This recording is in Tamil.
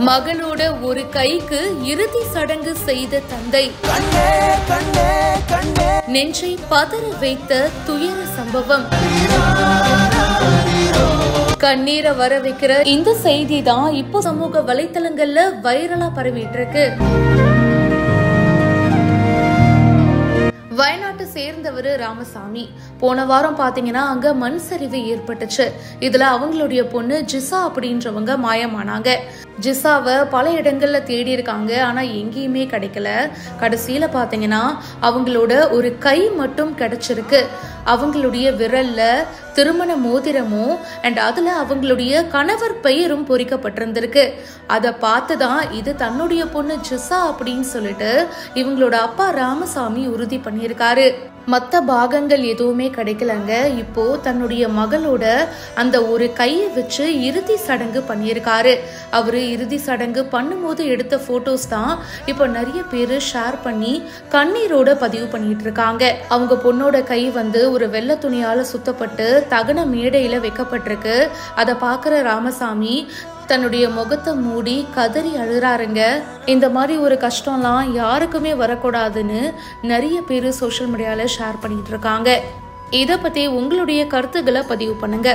மகளோட ஒரு கைக்கு இறுதி சடங்கு செய்த தந்தை நெஞ்சை பதற வைத்த துயர சம்பவம். கண்ணீரை வர வைக்கிற இந்த செய்தி தான் இப்போ சமூக வலைத்தளங்கள்ல வைரலா பரவிட்டு இருக்கு. வயநாட்டை சேர்ந்தவர் ராமசாமி. போன வாரம் பாத்தீங்கன்னா அங்க மண் சரிவு ஏற்பட்டுச்சு. இதுல அவங்களுடைய பொண்ணு ஜிசா அப்படின்றவங்க மாயமானாங்க. ஜிசாவை பல இடங்கள்ல தேடி இருக்காங்க, ஆனா எங்கேயுமே கிடைக்கல. கடைசியில பாத்தீங்கன்னா அவங்களோட ஒரு கை மட்டும் கிடைச்சிருக்கு. அவங்களுடைய விரல்ல திருமண மோதிரமும் அண்ட் அதுல அவங்களுடைய கணவர் பெயரும் பொறிக்கப்பட்டிருந்திருக்கு. அதை பார்த்துதான் இது தன்னுடைய பொண்ணு ஜிசா அப்படின்னு சொல்லிட்டு இவங்களோட அப்பா ராமசாமி உறுதி பண்ணியிருக்காரு. மற்ற பாகங்கள் எதுவுமே கிடைக்கலங்க. இப்போ தன்னுடைய மகளோட அந்த ஒரு கையை வச்சு இறுதி சடங்கு பண்ணியிருக்காரு. அவரு இறுதி சடங்கு பண்ணும்போது எடுத்த போட்டோஸ் தான் இப்போ நிறைய பேர் ஷேர் பண்ணி கண்ணீரோட பதிவு பண்ணிட்டு இருக்காங்க. அவங்க பொண்ணோட கை ஒரு வெள்ளை துணியால சுத்தப்பட்டு தகன மேடையில வைக்கப்பட்டிருக்கு. அதை பார்க்கிற ராமசாமி தன்னுடைய முகத்தை மூடி கதறி அழுறாருங்க. இந்த மாதிரி ஒரு கஷ்டம்லாம் யாருக்குமே வரக்கூடாதுன்னு நிறைய பேர் சோஷியல் மீடியால ஷேர் பண்ணிட்டு இருக்காங்க. இதை பத்தி உங்களுடைய கருத்துக்களை பதிவு பண்ணுங்க.